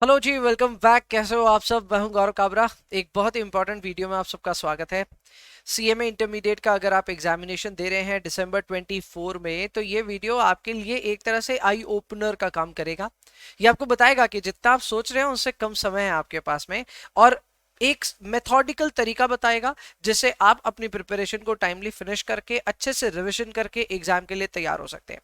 Hello जी, welcome back. कैसे हो आप सब? मैं हूं गौरव काबरा। एक बहुत ही इंपॉर्टेंट वीडियो में आप सबका स्वागत है। सीएमए इंटरमीडिएट का अगर आप एग्जामिनेशन दे रहे हैं दिसंबर 24 में, तो ये वीडियो आपके लिए एक तरह से आई ओपनर का काम करेगा। ये आपको बताएगा कि जितना आप सोच रहे हो उससे कम समय है आपके पास में, और एक मेथोडिकल तरीका बताएगा जिससे आप अपनी प्रिपरेशन को टाइमली फिनिश करके अच्छे से रिवीजन करके एग्जाम के लिए तैयार हो सकते हैं।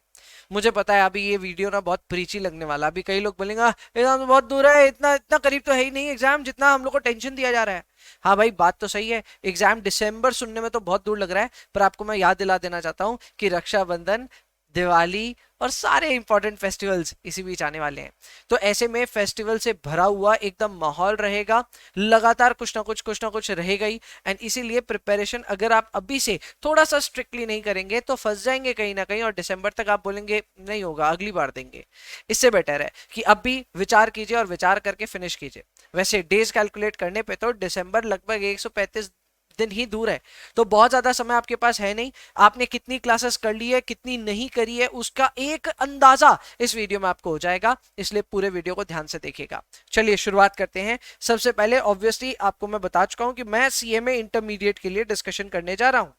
मुझे पता है अभी ये वीडियो ना बहुत प्रीची लगने वाला, अभी कई लोग बोलेंगे एग्जाम तो बहुत दूर है, इतना इतना करीब तो है ही नहीं एग्जाम जितना हम लोग को टेंशन दिया जा रहा है। हाँ भाई, बात तो सही है, एग्जाम दिसंबर सुनने में तो बहुत दूर लग रहा है, पर आपको मैं याद दिला देना चाहता हूँ कि रक्षाबंधन, दिवाली और सारे इंपॉर्टेंट फेस्टिवल्स इसी बीच आने वाले हैं। तो ऐसे में फेस्टिवल से भरा हुआ एकदम माहौल रहेगा, लगातार कुछ ना कुछ रहेगा ही। एंड इसीलिए प्रिपरेशन अगर आप अभी से थोड़ा सा स्ट्रिक्टली नहीं करेंगे तो फंस जाएंगे कहीं ना कहीं, और दिसंबर तक आप बोलेंगे नहीं होगा, अगली बार देंगे। इससे बेटर है कि अभी विचार कीजिए और विचार करके फिनिश कीजिए। वैसे डेज कैलकुलेट करने पे तो दिसंबर लगभग 135 दिन ही दूर है, तो बहुत ज्यादा समय आपके पास है नहीं। आपने कितनी क्लासेस कर ली है, कितनी नहीं करी है, उसका एक अंदाजा इस वीडियो में आपको हो जाएगा, इसलिए पूरे वीडियो को ध्यान से देखिएगा। चलिए शुरुआत करते हैं। सबसे पहले ऑब्वियसली आपको मैं बता चुका हूं कि मैं सीएमए इंटरमीडिएट के लिए डिस्कशन करने जा रहा हूं।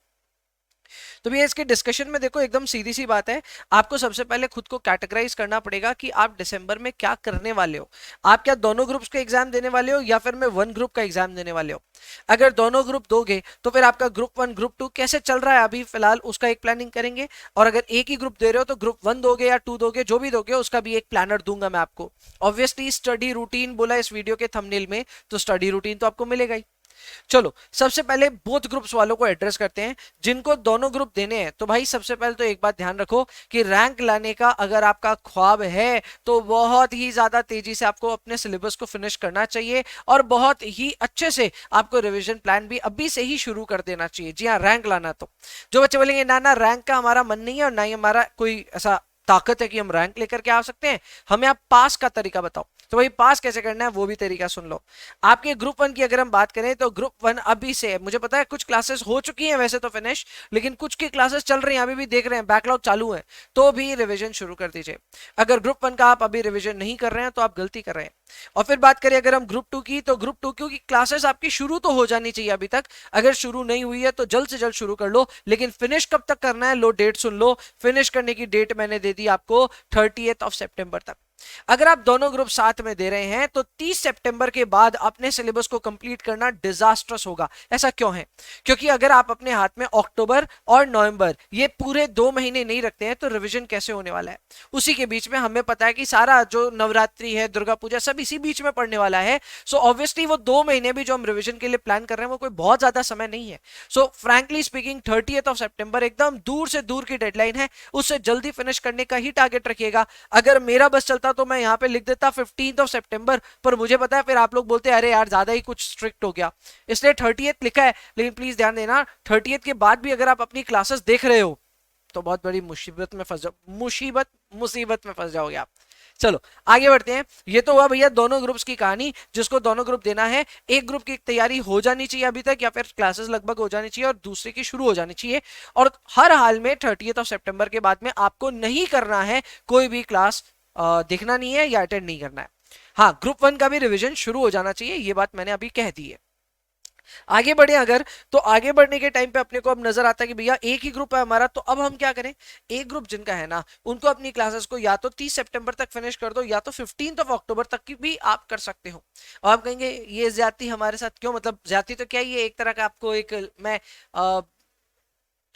तो भैया इसके डिस्कशन में देखो, एकदम सीधी सी बात है, आपको सबसे पहले खुद को कैटेगराइज करना पड़ेगा कि आप दिसंबर में क्या करने वाले हो। आप क्या दोनों ग्रुप्स के एग्जाम देने वाले हो या फिर मैं वन ग्रुप का एग्जाम देने वाले हो? अगर दोनों ग्रुप दोगे तो फिर आपका ग्रुप वन ग्रुप टू कैसे चल रहा है अभी फिलहाल उसका एक प्लानिंग करेंगे। और अगर एक ही ग्रुप दे रहे हो तो ग्रुप वन दोगे या टू दोगे, जो भी दोगे उसका भी एक प्लानर दूंगा मैं आपको। ऑब्वियसली स्टडी रूटीन बोला इस वीडियो के थंबनेल में, तो स्टडी रूटीन तो आपको मिलेगा ही। चलो सबसे पहले बोथ ग्रुप्स वालों को एड्रेस करते हैं, जिनको दोनों ग्रुप देने हैं। तो भाई सबसे पहले तो एक बात ध्यान रखो कि रैंक लाने का अगर आपका ख्वाब है तो बहुत ही ज्यादा तेजी से आपको अपने सिलेबस को फिनिश करना चाहिए, और बहुत ही अच्छे से आपको रिवीजन प्लान भी अभी से ही शुरू कर देना चाहिए। जी हाँ, रैंक लाना। तो जो बच्चे बोलेंगे ना ना रैंक का हमारा मन नहीं है और ना ही हमारा कोई ऐसा ताकत है कि हम रैंक लेकर के आ सकते हैं, हमें आप पास का तरीका बताओ। तो भाई पास कैसे करना है वो भी तरीका सुन लो। आपके ग्रुप वन की अगर हम बात करें तो ग्रुप वन अभी से, मुझे पता है कुछ क्लासेस हो चुकी हैं वैसे तो फिनिश, लेकिन कुछ की क्लासेस चल रही हैं, अभी भी देख रहे हैं बैकलॉग चालू है, तो भी रिवीजन शुरू कर दीजिए। अगर ग्रुप वन का आप अभी रिवीजन नहीं कर रहे हैं तो आप गलती कर रहे हैं। और फिर बात करें अगर हम ग्रुप टू की, तो ग्रुप टू की क्लासेस आपकी शुरू तो हो जानी चाहिए अभी तक। अगर शुरू नहीं हुई है तो जल्द से जल्द शुरू कर लो, लेकिन फिनिश कब तक करना है, लो डेट सुन लो। फिनिश करने की डेट मैंने दे दी आपको 30 सितंबर तक। अगर आप दोनों ग्रुप साथ में दे रहे हैं तो 30 सितंबर के बाद अपने सिलेबस को कंप्लीट करना डिजास्ट्रस होगा। ऐसा क्यों है? क्योंकि अगर आप अपने हाथ में अक्टूबर और नवंबर ये पूरे 2 महीने नहीं रखते हैं तो रिवीजन कैसे होने वाला है? उसी के बीच में हमें पता है कि सारा जो नवरात्रि है, दुर्गा पूजा, सब इसी बीच में पड़ने वाला है। सो ऑब्वियसली वो 2 महीने भी जो हम रिवीजन के लिए प्लान कर रहे हैं वो कोई बहुत ज्यादा समय नहीं है। सो फ्रैंकली स्पीकिंग 30 सितंबर एकदम दूर से दूर की डेडलाइन है, उससे जल्दी फिनिश करने का ही टारगेट रखिएगा। अगर मेरा बस चलता तो मैं यहाँ पे लिख देता 15 सितंबर, पर मुझे पता है फिर आप लोग बोलते हैं अरे यार ज्यादा ही कुछ स्ट्रिक्ट हो गया, इसलिए 30 लिखा है। लेकिन प्लीज ध्यान देना, 30 के बाद भी अगर आप अपनी क्लासेस देख रहे हो तो बहुत बड़ी मुसीबत में फंस जाओ, मुसीबत में फंस जाओगे आप। चलो आगे बढ़ते हैं। ये तो हुआ भैया दोनों ग्रुप्स की कहानी, जिसको दोनों ग्रुप देना है। एक ग्रुप की तैयारी हो जानी चाहिए अभी तक, या फिर क्लासेस लगभग हो जानी चाहिए, और दूसरे की शुरू हो जानी चाहिए। और हर हाल में 30 सितंबर के बाद में आपको नहीं करना है कोई भी क्लास, देखना नहीं है या अटेंड नहीं करना है। हाँ, ग्रुप वन का भी रिवीजन शुरू हो जाना चाहिए, ये बात मैंने अभी कह दी है। आगे बढ़े अगर, तो आगे बढ़ने के टाइम पे अपने को अब नजर आता है कि भैया एक ही ग्रुप है हमारा, तो अब हम क्या करें? एक ग्रुप जिनका है ना, उनको अपनी क्लासेस को या तो 30 सितंबर तक फिनिश कर दो, या तो 15 अक्टूबर तक की भी आप कर सकते हो। और आप कहेंगे ये ज्यादती हमारे साथ क्यों? मतलब ज्यादती तो क्या, ये एक तरह का आपको एक मैं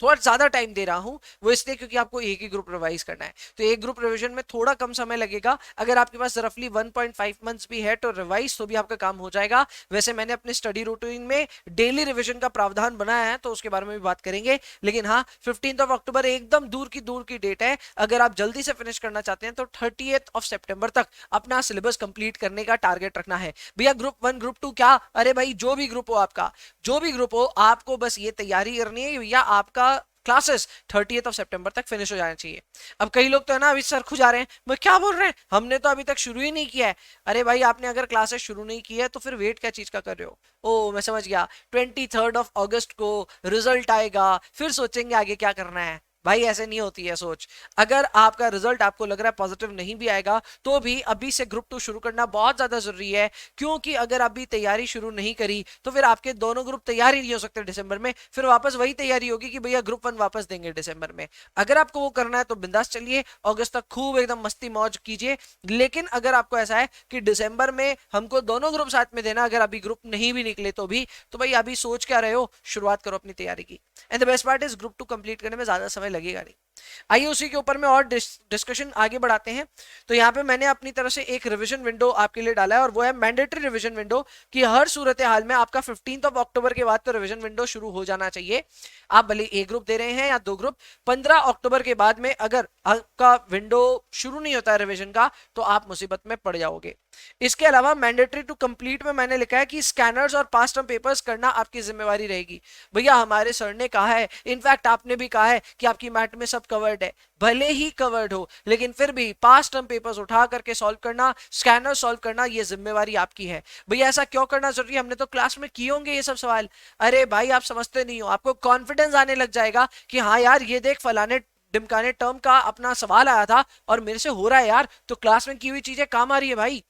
थोड़ा ज्यादा टाइम दे रहा हूं, वो इसलिए क्योंकि आपको एक ही ग्रुप रिवाइज करना है, तो एक ग्रुप रिवीजन में थोड़ा कम समय लगेगा। अगर आपके पास रफली 1.5 मंथ्स भी है तो रिवाइज तो भी आपका काम हो जाएगा। वैसे मैंने अपने स्टडी रूटीन में डेली रिवीजन का प्रावधान बनाया है, तो उसके बारे में भी बात करेंगे। लेकिन हाँ, 15 अक्टूबर एकदम दूर की डेट है। अगर आप जल्दी से फिनिश करना चाहते हैं तो 30 सितंबर तक अपना सिलेबस कंप्लीट करने का टारगेट रखना है। भैया ग्रुप वन ग्रुप टू क्या, अरे भाई जो भी ग्रुप हो आपका, जो भी ग्रुप हो, आपको बस ये तैयारी करनी है भैया आपका क्लासेस 30 सितंबर तक फिनिश हो जाना चाहिए। अब कई लोग तो है ना अभी सर खुजा रहे हैं, वो क्या बोल रहे हैं, हमने तो अभी तक शुरू ही नहीं किया है। अरे भाई आपने अगर क्लासेस शुरू नहीं की है तो फिर वेट क्या चीज का कर रहे हो? ओ मैं समझ गया, 23 अगस्त को रिजल्ट आएगा, फिर सोचेंगे आगे क्या करना है। भाई ऐसे नहीं होती है सोच। अगर आपका रिजल्ट आपको लग रहा है पॉजिटिव नहीं भी आएगा तो भी अभी से ग्रुप 2 शुरू करना बहुत ज्यादा जरूरी है, क्योंकि अगर अभी तैयारी शुरू नहीं करी तो फिर आपके दोनों ग्रुप तैयार ही नहीं हो सकते दिसंबर में, फिर वापस वही तैयारी होगी कि भैया ग्रुप 1 वापस देंगे दिसंबर में। अगर आपको वो करना है तो बिंदास चलिए, अगस्त तक खूब एकदम मस्ती मौज कीजिए। लेकिन अगर आपको ऐसा है कि दिसंबर में हमको दोनों ग्रुप साथ में देना, अगर अभी ग्रुप नहीं भी निकले तो भी, तो भाई अभी सोच क्या रहे हो, शुरुआत करो अपनी तैयारी की। And the best part is group 2 complete करने में ज्यादा समय लगेगा नहीं। आइए उसी के ऊपर में और डिस्कशन आगे बढ़ाते हैं। तो यहाँ पे मैंने अपनी तरफ से एक रिवीजन विंडो आपके लिए डाला है, और वो है मैंडेटरी रिवीजन विंडो, कि हर सूरत हाल में आपका 15 अक्टूबर के बाद तो रिवीजन विंडो शुरू हो जाना चाहिए। आप भले ए ग्रुप दे रहे हैं या 2 ग्रुप, 15 अक्टूबर के बाद में अगर आपका विंडो शुरू नहीं होता है रिवीजन का, तो आप मुसीबत में पड़ जाओगे। इसके अलावा मैंडेटरी टू कंप्लीट में मैंने लिखा है कि स्कैनर्स और पास्ट टर्म पेपर्स करना आपकी जिम्मेवारी रहेगी। भैया हमारे सर ने कहा है, इनफैक्ट आपने भी कहा है कि आपकी मैट में सब कवर्ड है, भले ही कवर्ड हो लेकिन फिर भी पास्ट टर्म पेपर्स उठा करके सॉल्व करना, स्कैनर सॉल्व करना, ये जिम्मेवारी आपकी है। भैया ऐसा क्यों करना जरूरी है, हमने तो क्लास में किए होंगे ये सब सवाल। अरे भाई आप समझते नहीं हो, आपको कॉन्फिडेंस आने लग जाएगा कि हाँ यार ये देख फलाने डिमकाने टर्म का अपना सवाल आया था और मेरे से हो रहा है यार, तो क्लास में की हुई चीजें काम आ रही है भाई।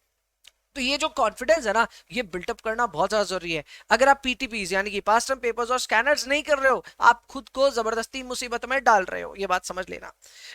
तो ये जो कॉन्फिडेंस है ना, ये बिल्टअप करना बहुत ज्यादा जरूरी है। अगर आप पीटीपीज यानी कि पास्ट टर्म पेपर्स और स्कैनर्स नहीं कर रहे हो, आप खुद को जबरदस्ती मुसीबत में डाल रहे हो, ये बात समझ लेना।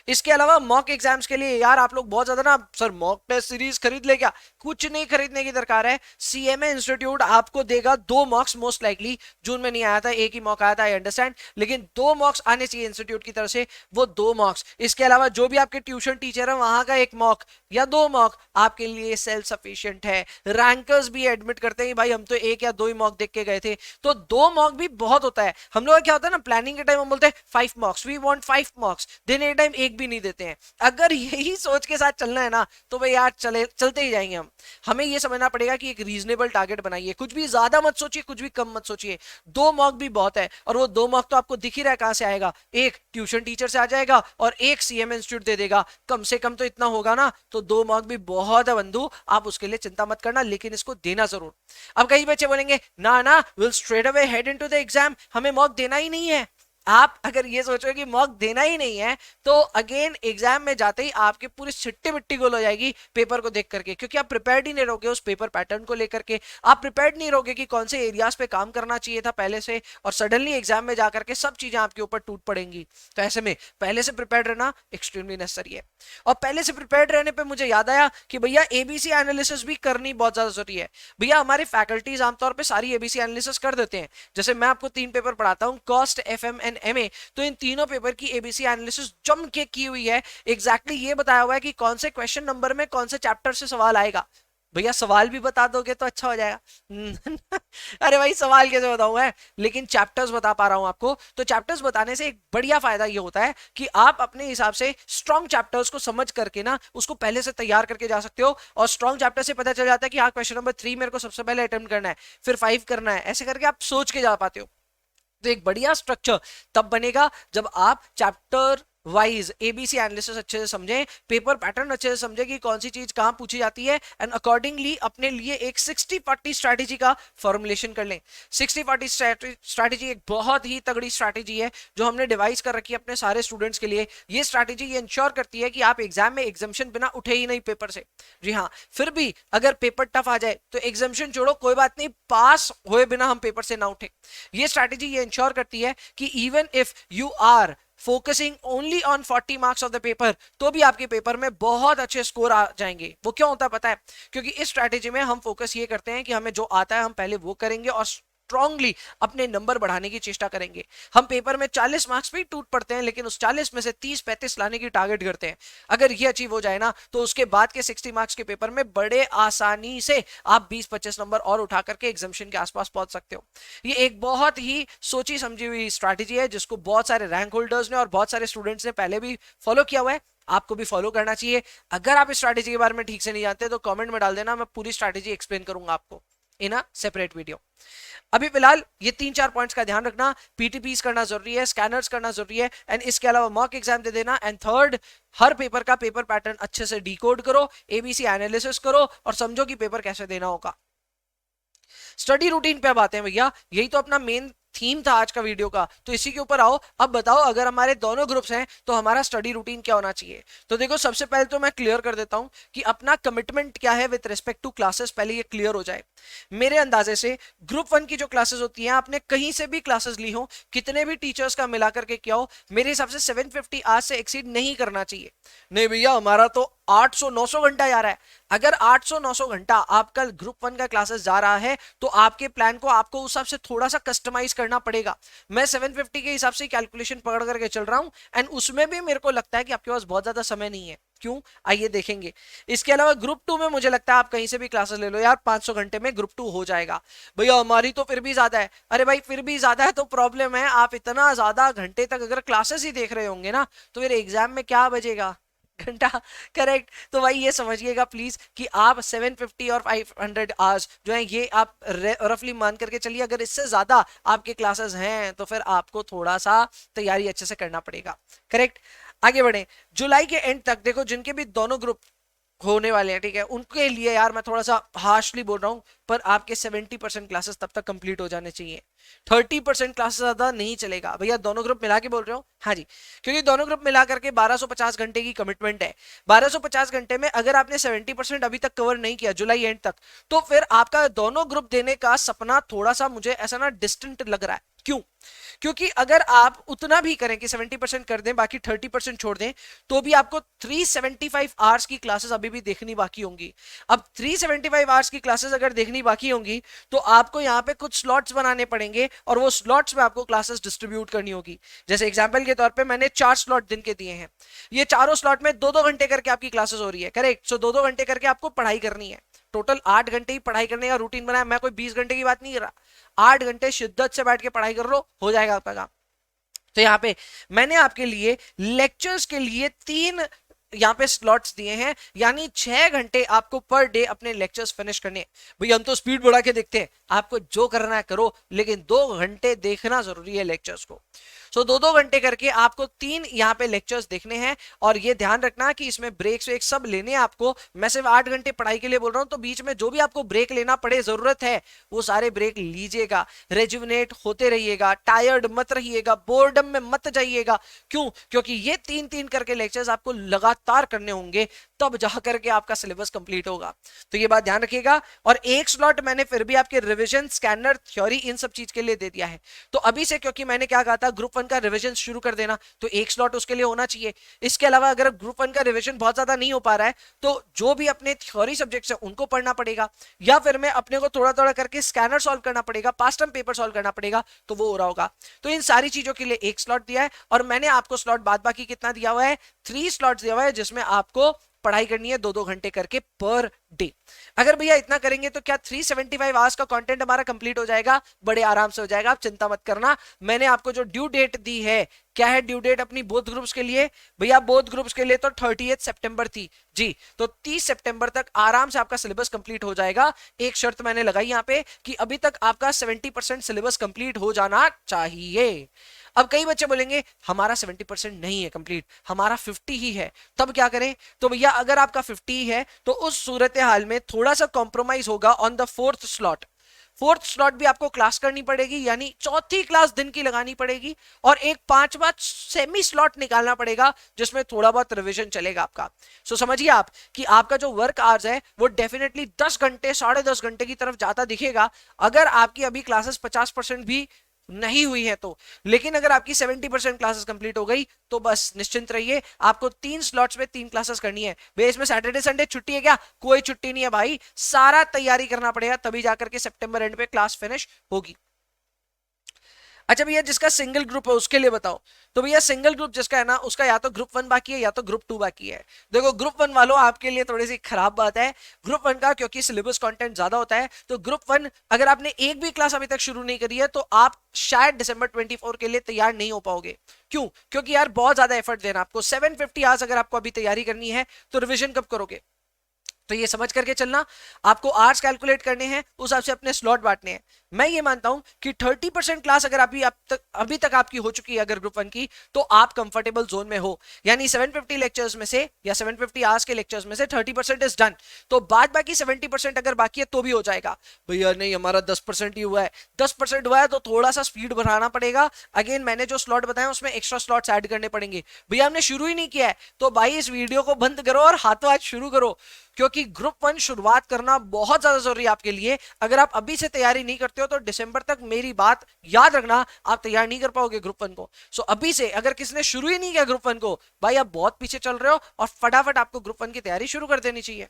इसके अलावा मॉक एग्जाम्स के लिए यार आप लोग बहुत ज्यादा ना, सर मॉक टेस्ट सीरीज खरीद ले क्या, कुछ नहीं खरीदने की दरकार है। सीएमए इंस्टीट्यूट आपको देगा 2 मॉक्स, मोस्ट लाइकली जून में नहीं आया था, एक ही मॉक आया था, आई अंडरस्टैंड, लेकिन 2 मॉक्स आने चाहिए इंस्टीट्यूट की तरफ से, वो 2 मॉक्स। इसके अलावा जो भी आपके ट्यूशन टीचर है वहां का 1 मॉक या 2 मॉक आपके लिए सेल्फ सफिशिएंट है। रैंकर्स भी एडमिट करते हैं भाई हम तो 1 या 2 ही मॉक देख के गए थे, तो 2 मॉक भी बहुत होता है। हम लोग क्या होता है ना, प्लानिंग के टाइम हम बोलते हैं 5 मॉक्स, वी वांट 5 मॉक्स, देने के टाइम 1 भी नहीं देते हैं। अगर यही सोच के साथ चलना है ना, तो भाई यार चलते ही जाएंगे हम। हमें ये समझना पड़ेगा कि एक रीजनेबल टारगेट बनाइए, कुछ भी ज्यादा मत सोचिए, कुछ भी कम मत सोचिए। 2 मॉक भी बहुत है, और वो 2 मॉक तो आपको दिख ही रहा है कहां से आएगा, एक ट्यूशन टीचर से आ जाएगा और एक सीएम इंस्टीट्यूट दे देगा, कम से कम तो इतना होगा ना। तो 2 मॉक भी बहुत है बंधु, आप उसके लिए चिंता मत करना, लेकिन इसको देना जरूर। अब कई बच्चे बोलेंगे ना ना will straight away head into the exam, हमें मॉक देना ही नहीं है। आप अगर ये सोचो कि मॉक देना ही नहीं है, तो अगेन एग्जाम में जाते ही आपके पूरी छिट्टी मिट्टी गोल हो जाएगी पेपर को देख करके, क्योंकि आप प्रिपेयर्ड ही नहीं रहोगे उस पेपर पैटर्न को लेकर के, आप प्रिपेयर्ड नहीं रहोगे कि कौन से एरियाज पे काम करना चाहिए था पहले से, और सडनली एग्जाम में जाकर के सब चीजें आपके ऊपर टूट पड़ेंगी। तो ऐसे में पहले से प्रिपेयर्ड रहना एक्सट्रीमली नेसेसरी है। और पहले से प्रिपेयर्ड रहने पर मुझे याद आया कि भैया एबीसी एनालिसिस भी करनी बहुत ज्यादा जरूरी है। भैया हमारे फैकल्टीज आमतौर पर सारी एबीसी एनालिसिस कर देते हैं। जैसे मैं आपको 3 पेपर पढ़ाता हूँ, कॉस्ट, एफएम एंड एमए, तो इन तीनों पेपर की एबीसी एनालिसिस जम के की हुई है। एग्जैक्टली ये बताया हुआ है कि कौन से क्वेश्चन नंबर में कौन से चैप्टर से सवाल आएगा। भैया सवाल भी बता दोगे तो अच्छा हो जाएगा। अरे भाई सवाल कैसे बताऊं मैं, लेकिन चैप्टर्स बता पा रहा हूं आपको। तो चैप्टर्स बताने से एक बढ़िया फायदा ये होता है कि आप अपने हिसाब से स्ट्रॉन्ग चैप्टर्स को समझ करके ना उसको पहले से तैयार करके जा सकते हो, और स्ट्रॉन्ग चैप्टर से पता चल जाता है कि हाँ क्वेश्चन नंबर 3 मेरे को सबसे पहले अटेम्प्ट करना है, फिर 5 करना है, ऐसे करके आप सोच के जा पाते हो। तो एक बढ़िया स्ट्रक्चर तब बनेगा जब आप चैप्टर वाइज एबीसी एनालिसिस अच्छे से समझें, पेपर पैटर्न अच्छे से समझें कि कौन सी चीज कहां पूछी जाती है, एंड अकॉर्डिंगली अपने लिए एक 60-40 स्ट्रैटेजी का फॉर्मुलेशन कर लें। 60-40 स्ट्रैटेजी एक बहुत ही तगड़ी स्ट्रैटेजी है जो हमने डिवाइस कर रखी है अपने सारे स्टूडेंट्स के लिए। ये स्ट्रैटेजी ये इंश्योर करती है कि आप एग्जाम में एग्जाम्शन बिना उठे ही नहीं पेपर से। जी हाँ, फिर भी अगर पेपर टफ आ जाए तो एग्जाम्शन छोड़ो कोई बात नहीं, पास हुए बिना हम पेपर से ना उठे। ये स्ट्रैटेजी ये इंश्योर करती है कि even if you are focusing only on 40 marks of the paper, तो भी आपके पेपर में बहुत अच्छे स्कोर आ जाएंगे। वो क्यों होता है पता है, क्योंकि इस स्ट्रैटेजी में हम फोकस ये करते हैं कि हमें जो आता है हम पहले वो करेंगे और स्ट्रांगली अपने नंबर बढ़ाने की चेष्टा करेंगे। हम पेपर में 40 मार्क्स पे टूट पड़ते हैं, लेकिन उस 40 में से 30-35 लाने की टारगेट करते हैं। अगर ये अचीव हो जाए ना, तो उसके बाद के 60 मार्क्स के पेपर में बड़े आसानी से आप 20-25 नंबर और उठा करके एग्जामिशन के आसपास पहुंच सकते हो। ये एक बहुत ही सोची समझी हुई स्ट्रैटेजी है जिसको बहुत सारे रैंक होल्डर्स ने और बहुत सारे स्टूडेंट्स ने पहले भी फॉलो किया हुआ है, आपको भी फॉलो करना चाहिए। अगर आप इस स्ट्रैटेजी के बारे में ठीक से नहीं जानते तो कमेंट में डाल देना, मैं पूरी स्ट्रैटेजी एक्सप्लेन करूंगा आपको इन अ सेपरेट वीडियो। अभी फिलहाल ये 3-4 पॉइंट्स का ध्यान रखना, पीटीपीस करना जरूरी है, स्कैनर्स करना जरूरी है, एंड इसके अलावा मॉक एग्जाम दे देना। एंड थर्ड, हर पेपर का पेपर पैटर्न अच्छे से डिकोड करो, एबीसी एनालिसिस करो और समझो कि पेपर कैसे देना होगा। स्टडी रूटीन पे अब आते हैं भैया, यही तो अपना मेन थीम था आज का वीडियो का, तो इसी के ऊपर आओ। अब बताओ अगर हमारे दोनों ग्रुप्स हैं तो हमारा स्टडी रूटीन क्या होना चाहिए। तो देखो सबसे पहले तो मैं क्लियर कर देता हूं कि अपना कमिटमेंट क्या है विद रिस्पेक्ट टू क्लासेस, पहले ये क्लियर हो जाए। मेरे अंदाजे से ग्रुप 1 की जो क्लासेस होती हैं, आपने कहीं से भी क्लासेस ली हो, कितने भी टीचर्स का मिला करके क्या हो, मेरे हिसाब से 750 आवर्स से एक्सीड नहीं करना चाहिए। नहीं भैया हमारा तो 800-900 घंटा जा रहा है। अगर 800-900 घंटा आपका ग्रुप 1 का क्लासेस जा रहा है तो आपके प्लान को आपको उस हिसाब से थोड़ा सा कस्टमाइज करना पड़ेगा। मैं 750 के हिसाब से कैलकुलेशन पकड़ करके चल रहा हूं, एंड उसमें भी मेरे को लगता है कि आपके पास बहुत ज्यादा समय नहीं है। क्यों, आइए देखेंगे। इसके अलावा ग्रुप 2 में मुझे लगता है आप कहीं से भी क्लासेस ले लो यार, 500 घंटे में ग्रुप 2 हो जाएगा। भैया हमारी तो फिर भी ज्यादा है। अरे भाई फिर भी ज्यादा है तो प्रॉब्लम है, आप इतना ज्यादा घंटे तक अगर क्लासेस ही देख रहे होंगे ना तो फिर एग्जाम में क्या बचेगा, घंटा। करेक्ट। तो भाई ये समझिएगा प्लीज कि आप 750 और 500 आवर्स जो है ये आप रफली मान करके चलिए। अगर इससे ज्यादा आपके क्लासेस हैं तो फिर आपको थोड़ा सा तैयारी अच्छे से करना पड़ेगा। करेक्ट। आगे बढ़े। जुलाई के एंड तक देखो जिनके भी दोनों ग्रुप होने वाले हैं, ठीक है, उनके लिए यार मैं थोड़ा सा हार्शली बोल रहा हूं, पर आपके 70% क्लासेस तब तक कंप्लीट हो जाने चाहिए। 30% क्लासेस ज्यादा नहीं चलेगा। भैया दोनों ग्रुप मिला के बोल रहे हो, हाँ जी, क्योंकि दोनों ग्रुप मिला करके 1250 घंटे की कमिटमेंट है। 1250 घंटे में अगर आपने 70% अभी तक कवर नहीं किया जुलाई एंड तक, तो फिर आपका दोनों ग्रुप देने का सपना थोड़ा सा मुझे ऐसा ना डिस्टेंट लग रहा है। क्यों? क्योंकि अगर आप उतना भी करें कि 70% कर दें, बाकी 30% छोड़ दें, तो भी आपको 375 आवर्स की क्लासेस अभी भी देखनी बाकी होंगी। अब 375 आवर्स की क्लासेस अगर देखनी बाकी होंगी तो आपको यहाँ पे कुछ स्लॉट्स बनाने पड़ेंगे और वो स्लॉट्स में आपको क्लासेस डिस्ट्रीब्यूट करनी होगी। जैसे एग्जांपल के तौर पे मैंने 4 स्लॉट दिन के दिए हैं, ये चारों स्लॉट में 2-2 घंटे करके आपकी क्लासेस हो रही है। करेक्ट। सो 2-2 घंटे करके आपको पढ़ाई करनी है। टोटल 8 घंटे ही पढ़ाई करने का रूटीन बनाया, मैं कोई 20 घंटे की बात नहीं कर रहा। 8 घंटे शिद्दत से बैठ के पढ़ाई कर लो, हो जाएगा आपका काम। तो यहाँ पे मैंने आपके लिए लेक्चर्स के लिए 3 यहाँ पे स्लॉट्स दिए हैं, यानी 6 घंटे आपको पर डे अपने लेक्चर्स फिनिश करने। भैया हम तो स्पीड बढ़ा के देखते हैं, आपको जो करना है करो, लेकिन 2 घंटे देखना जरूरी है लेक्चर्स को। सो 2-2 घंटे करके आपको 3 यहाँ पे लेक्चर्स देखने हैं, और ये ध्यान रखना कि इसमें ब्रेक्स वेक सब लेने हैं आपको। मैं सिर्फ 8 घंटे पढ़ाई के लिए बोल रहा हूँ, तो बीच में जो भी आपको ब्रेक लेना पड़े, जरूरत है, वो सारे ब्रेक लीजिएगा। रेजुविनेट होते रहिएगा, टायर्ड मत रहिएगा, बोर्डम में मत जाइएगा। क्यों? क्योंकि ये 3-3 करके लेक्चर्स आपको लगातार करने होंगे, तब जा करके आपका सिलेबस कंप्लीट होगा। तो ये बात ध्यान रखिएगा। और एक स्लॉट मैंने फिर भी आपके रिवीजन, स्कैनर, थ्योरी, इन सब चीज के लिए दे दिया है। तो अभी से, क्योंकि मैंने क्या कहा था, ग्रुप 1 का रिवीजन शुरू कर देना, तो एक स्लॉट उसके लिए होना चाहिए। इसके अलावा अगर ग्रुप 1 का रिवीजन बहुत ज्यादा नहीं हो पा रहा है, तो जो भी अपने थ्योरी सब्जेक्ट्स है उनको पढ़ना पड़ेगा, या फिर मैं अपने को थोड़ा थोड़ा करके स्कैनर सॉल्व करना पड़ेगा, पास्ट टर्म पेपर सॉल्व करना पड़ेगा, तो वो हो रहा होगा। तो इन सारी चीजों के लिए एक स्लॉट दिया है, और मैंने आपको स्लॉट बाद बाकी कितना दिया हुआ है, 3 स्लॉट दिया हुआ है, जिसमें आपको पढ़ाई करनी है 2-2 घंटे करके पर डे। अगर भैया इतना करेंगे तो क्या 375 आवर्स का कंटेंट हमारा कंप्लीट हो जाएगा? बड़े आराम से हो जाएगा, आप चिंता मत करना। मैंने आपको जो ड्यू डेट दी है, क्या है ड्यू डेट अपनी बोथ ग्रुप्स के लिए? भैया बोथ ग्रुप्स के लिए तो 30 सितंबर थी जी, तो 30 सितंबर तक आराम से आपका सिलेबस कंप्लीट हो जाएगा। एक शर्त मैंने लगाई यहाँ पे कि अभी तक आपका 70% सिलेबस कंप्लीट हो जाना चाहिए। अब कई बच्चे बोलेंगे हमारा 70% नहीं है कंप्लीट, हमारा 50 ही है, तब क्या करें? तो भैया अगर आपका 50 ही है तो उस सूरत हाल में थोड़ा सा कॉम्प्रोमाइज होगा on the 4th slot. 4th slot भी आपको क्लास करनी पड़ेगी, यानी चौथी क्लास दिन की लगानी पड़ेगी, और एक 5वां सेमी स्लॉट निकालना पड़ेगा जिसमें थोड़ा बहुत रिवीजन चलेगा आपका। सो समझिए आप कि आपका जो वर्क आवर्स है वो डेफिनेटली 10 घंटे, 10.5 घंटे की तरफ जाता दिखेगा, अगर आपकी अभी क्लासेस 50% भी नहीं हुई है तो। लेकिन अगर आपकी 70% क्लासेस कंप्लीट हो गई तो बस निश्चिंत रहिए, आपको 3 स्लॉट्स में 3 क्लासेस करनी है। बेस में सैटरडे संडे छुट्टी है क्या? कोई छुट्टी नहीं है भाई, सारा तैयारी करना पड़ेगा, तभी जाकर के सितंबर एंड पे क्लास फिनिश होगी। अच्छा भैया जिसका सिंगल ग्रुप है उसके लिए बताओ। तो भैया सिंगल ग्रुप जिसका है ना, उसका या तो ग्रुप 1 बाकी है या तो ग्रुप 2 बाकी है। देखो ग्रुप 1 वालों आपके लिए थोड़ी सी खराब बात है, ग्रुप 1 का क्योंकि सिलेबस कंटेंट ज्यादा होता है, तो ग्रुप 1 अगर आपने एक भी क्लास अभी तक शुरू नहीं करी है तो आप शायद दिसंबर 24 के लिए तैयार नहीं हो पाओगे। क्यों? क्योंकि यार बहुत ज्यादा एफर्ट देना आपको, 750 आवर्स अगर आपको अभी तैयारी करनी है तो रिविजन कब करोगे? तो ये समझ करके चलना, आपको आवर्स कैलकुलेट करने हैं, उस हिसाब से अपने स्लॉट बांटने हैं। मैं ये मानता हूं कि 30% क्लास अगर अभी तक आपकी हो चुकी है अगर ग्रुप 1 की, तो आप कंफर्टेबल जोन में हो। यानी 750 लेक्चर्स में से या 750 आवर्स के लेक्चर्स में से 30% इज डन। तो बाद बाकी 70% अगर बाकी है तो भी हो जाएगा। भैया नहीं, हमारा 10% ही हुआ है, 10% हुआ है तो थोड़ा सा स्पीड बढ़ाना पड़ेगा। अगेन मैंने जो स्लॉट बताया उसमें एक्स्ट्रा स्लॉट्स ऐड करने पड़ेंगे। भैया हमने शुरू ही नहीं किया है, तो भाई इस वीडियो को बंद करो और हाथों हाथ शुरू करो, क्योंकि ग्रुप 1 शुरुआत करना बहुत ज्यादा जरूरी है आपके लिए। अगर आप अभी से तैयारी नहीं करते हो तो दिसंबर तक मेरी बात याद रखना, आप तैयार नहीं कर पाओगे ग्रुप 1 को। सो अभी से, अगर किसी ने शुरू ही नहीं किया ग्रुप 1 को, भाई आप बहुत पीछे चल रहे हो और फटाफट आपको ग्रुप 1 की तैयारी शुरू कर देनी चाहिए।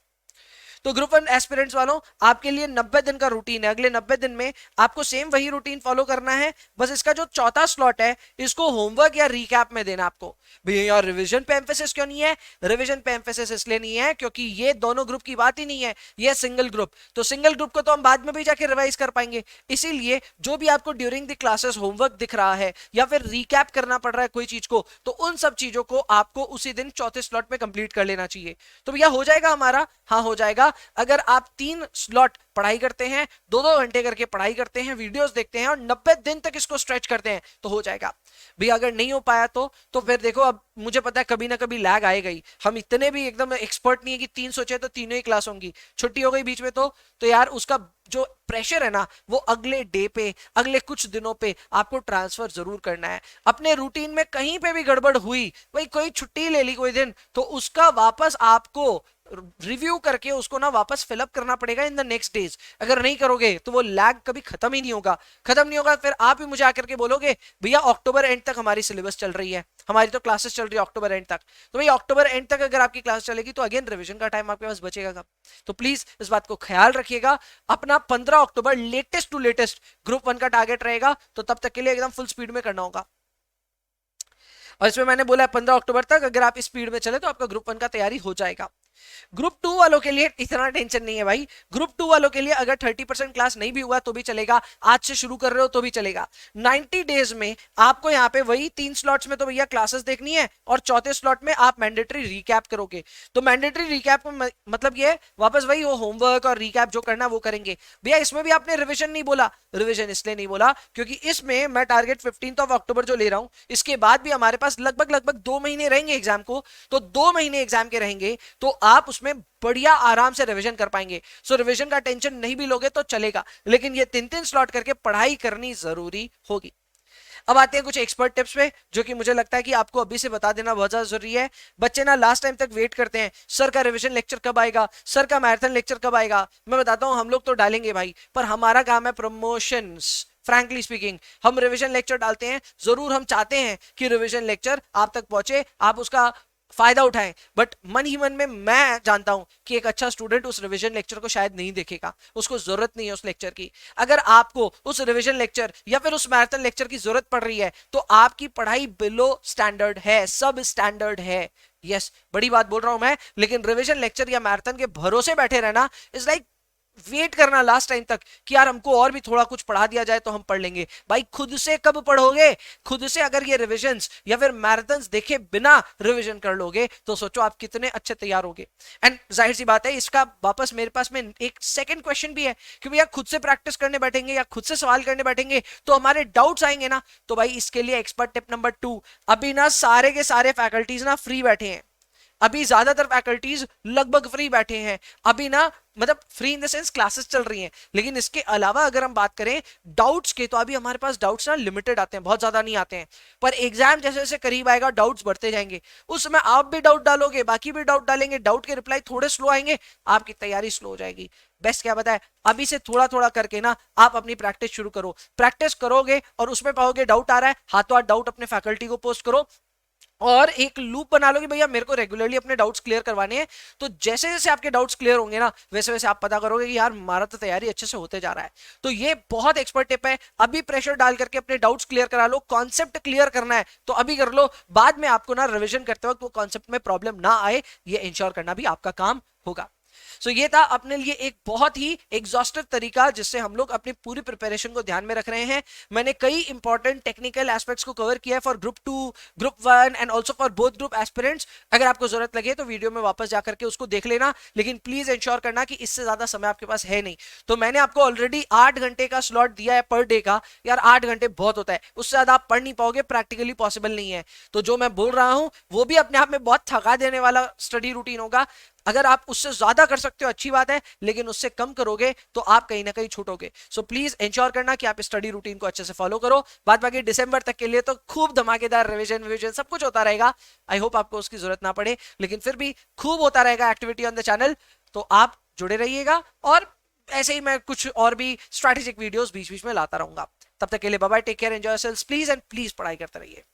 तो ग्रुप 1 एस्पिरेंट्स वालों, आपके लिए 90 दिन का रूटीन है। अगले 90 दिन में आपको सेम वही रूटीन फॉलो करना है, बस इसका जो चौथा स्लॉट है इसको होमवर्क या रिकैप में देना आपको। भैया यार रिवीजन पे एम्फेसिस क्यों नहीं है? रिवीजन पे एम्फेसिस इसलिए नहीं है क्योंकि ये दोनों ग्रुप की बात ही नहीं है, ये सिंगल ग्रुप। तो सिंगल ग्रुप को तो हम बाद में भी जाके रिवाइज कर पाएंगे, इसीलिए जो भी आपको ड्यूरिंग द क्लासेस होमवर्क दिख रहा है या फिर रिकैप करना पड़ रहा है कोई चीज को, तो उन सब चीजों को आपको उसी दिन चौथे स्लॉट में कंप्लीट कर लेना चाहिए। तो भैया हो जाएगा हमारा? हाँ हो जाएगा। अगर आप 3 स्लॉट पढ़ाई करते हैं, 2-2 घंटे करके पढ़ाई करते हैं, वीडियोस देखते हैं और 90 दिन तक इसको स्ट्रेच करते हैं तो हो जाएगा। भैया अगर नहीं हो पाया तो फिर देखो, अब मुझे पता है कभी ना कभी लैग आएगा ही। हम इतने भी एकदम एक्सपर्ट नहीं है कि 3 सोचे तो तीनों ही क्लास होंगी, छुट्टी हो गई बीच में तो यार उसका जो प्रेशर है ना वो अगले डे पे, अगले कुछ दिनों पे आपको ट्रांसफर जरूर करना है। अपने रूटीन में कहीं पे भी गड़बड़ हुई, भाई कोई छुट्टी ले ली कोई दिन, तो उसका वापस आपको रिव्यू करके उसको ना वापस फिलअप करना पड़ेगा इन द नेक्स्ट डेज। अगर नहीं करोगे तो वो लैग कभी खत्म ही नहीं होगा, खत्म नहीं होगा। फिर आप ही मुझे आकर के बोलोगे भैया अक्टूबर एंड तक हमारी सिलेबस चल रही है, हमारी तो क्लासेस चल रही है अक्टूबर एंड तक। तो भाई अक्टूबर एंड तक अगर आपकी क्लास चलेगी तो अगेन रिवीजन का टाइम आपके पास बचेगा कब? तो प्लीज इस बात को ख्याल रखिएगा। अपना 15 अक्टूबर लेटेस्ट टू लेटेस्ट ग्रुप 1 का टारगेट रहेगा, तो तब तक के लिए एकदम फुल स्पीड में करना होगा। और इसमें मैंने बोला है 15 अक्टूबर तक अगर आप स्पीड में चले तो आपका ग्रुप 1 का तैयारी हो जाएगा। ग्रुप 2 वालों के लिए इतना टेंशन नहीं है भाई। ग्रुप 2 वालों के लिए अगर 30% क्लास नहीं भी हुआ तो भी चलेगा, आज से शुरू कर रहे हो तो भी चलेगा। 90 डेज में आपको यहाँ पे वही 3 स्लॉट्स में तो भैया क्लासेस देखनी है और चौथे स्लॉट में आप मैंडेटरी रिकैप करोगे। तो मैंडेटरी रिकैप में मतलब ये वापस वही हो, होमवर्क और रिकैप जो करना वो करेंगे। भैया इसमें भी आपने रिविजन नहीं बोला, रिविजन इसलिए नहीं बोला क्योंकि इसमें मैं टारगेट 15 अक्टूबर जो ले रहा हूं, इसके बाद भी हमारे पास लगभग 2 महीने रहेंगे एग्जाम को। तो 2 महीने एग्जाम के रहेंगे तो आप उसमें बढ़िया आराम से रिवीजन कर पाएंगे। सो रिवीजन का टेंशन नहीं भी लोगे तो चलेगा, लेकिन ये 3-3 स्लॉट करके पढ़ाई करनी जरूरी होगी। अब आते हैं कुछ एक्सपर्ट टिप्स पे, जो कि मुझे लगता है कि आपको अभी से बता देना बहुत ज्यादा जरूरी है। बच्चे ना लास्ट टाइम तक वेट करते हैं, सर का रिवीजन लेक्चर कब आएगा, सर का मैराथन लेक्चर कब आएगा। मैं बताता हूं हम लोग तो डालेंगे भाई, पर हमारा काम है प्रमोशंस। फ्रैंकली स्पीकिंग हम रिवीजन लेक्चर डालते हैं, जरूर हम चाहते हैं कि रिवीजन लेक्चर आप तक पहुंचे, आप उसका फायदा उठाएं, बट मन ही मन में मैं जानता हूं कि एक अच्छा स्टूडेंट उस रिवीजन लेक्चर को शायद नहीं देखेगा, उसको जरूरत नहीं है उस लेक्चर की। अगर आपको उस रिवीजन लेक्चर या फिर उस मैराथन लेक्चर की जरूरत पड़ रही है तो आपकी पढ़ाई बिलो स्टैंडर्ड है, सब स्टैंडर्ड है। यस, बड़ी बात बोल रहा हूं मैं, लेकिन रिवीजन लेक्चर या मैराथन के भरोसे बैठे रहना इज लाइक वेट करना लास्ट टाइम तक कि यार हमको और भी थोड़ा कुछ पढ़ा दिया जाए तो हम पढ़ लेंगे। भाई खुद से कब पढ़ोगे? खुद से अगर ये रिविजन्स या फिर मैराथन्स देखे बिना रिवीजन कर लोगे तो सोचो आप कितने अच्छे तैयार होगे। एंड जाहिर सी बात है इसका वापस मेरे पास में एक सेकंड क्वेश्चन भी है कि भैया खुद से प्रैक्टिस करने बैठेंगे या खुद से सवाल करने बैठेंगे तो हमारे डाउट्स आएंगे ना। तो भाई इसके लिए एक्सपर्ट टिप नंबर 2, अभी ना सारे के सारे फैकल्टीज ना फ्री बैठे हैं, अभी ज्यादातर फैकल्टीज लगभग फ्री बैठे हैं। अभी ना मतलब free in the sense classes चल रही हैं, लेकिन इसके अलावा अगर हम बात करें डाउट्स के, तो अभी हमारे पास डाउट्स ना लिमिटेड आते हैं, बहुत ज्यादा नहीं आते हैं। पर एग्जाम जैसे जैसे करीब आएगा डाउट्स बढ़ते जाएंगे, उस समय आप भी डाउट डालोगे, बाकी भी डाउट डालेंगे, डाउट के रिप्लाई थोड़े स्लो आएंगे, आपकी तैयारी स्लो हो जाएगी। बेस्ट क्या बताए, अभी से थोड़ा थोड़ा करके ना आप अपनी प्रैक्टिस शुरू करो। प्रैक्टिस करोगे और उसमें पाओगे डाउट आ रहा है, हाथों हाथ डाउट अपने फैकल्टी को पोस्ट करो और एक लूप बना लो कि भैया मेरे को रेगुलरली अपने डाउट्स क्लियर करवाने हैं। तो जैसे जैसे आपके डाउट्स क्लियर होंगे ना वैसे वैसे आप पता करोगे कि यार हमारा तो तैयारी अच्छे से होते जा रहा है। तो ये बहुत एक्सपर्ट टिप है, अभी प्रेशर डाल करके अपने डाउट्स क्लियर करा लो। कॉन्सेप्ट क्लियर करना है तो अभी कर लो, बाद में आपको ना रिविजन करते वक्त वो कॉन्सेप्ट में प्रॉब्लम ना आए, ये इंश्योर करना भी आपका काम होगा। सो ये था अपने लिए एक बहुत ही एग्जॉस्टिव तरीका जिससे हम लोग अपनी पूरी प्रिपरेशन को ध्यान में रख रहे हैं। मैंने कई इंपॉर्टेंट टेक्निकल एस्पेक्ट्स को कवर किया है for group 2, group 1 and also for both group aspirants. अगर आपको जरूरत लगे तो वीडियो में वापस जाकर के उसको देख लेना, लेकिन प्लीज इंश्योर करना कि इससे ज्यादा समय आपके पास है नहीं। तो मैंने आपको ऑलरेडी 8 घंटे का स्लॉट दिया है पर डे का। यार 8 घंटे बहुत होता है, उससे ज्यादा आप पढ़ नहीं पाओगे, प्रैक्टिकली पॉसिबल नहीं है। तो जो मैं बोल रहा हूं वो भी अपने आप में बहुत थका देने वाला स्टडी रूटीन होगा। अगर आप उससे ज्यादा कर सकते हो अच्छी बात है, लेकिन उससे कम करोगे तो आप कहीं ना कहीं छूटोगे। सो प्लीज इंश्योर करना कि आप स्टडी रूटीन को अच्छे से फॉलो करो। बाद बाकी दिसंबर तक के लिए तो खूब धमाकेदार रिवीजन विवीजन सब कुछ होता रहेगा। आई होप आपको उसकी जरूरत ना पड़े, लेकिन फिर भी खूब होता रहेगा एक्टिविटी ऑन द चैनल। तो आप जुड़े रहिएगा, और ऐसे ही मैं कुछ और भी स्ट्रैटेजिक वीडियोस बीच बीच में लाता रहूंगा। तब तक के लिए bye bye, take care, enjoy yourselves please, and please पढ़ाई करते रहिए।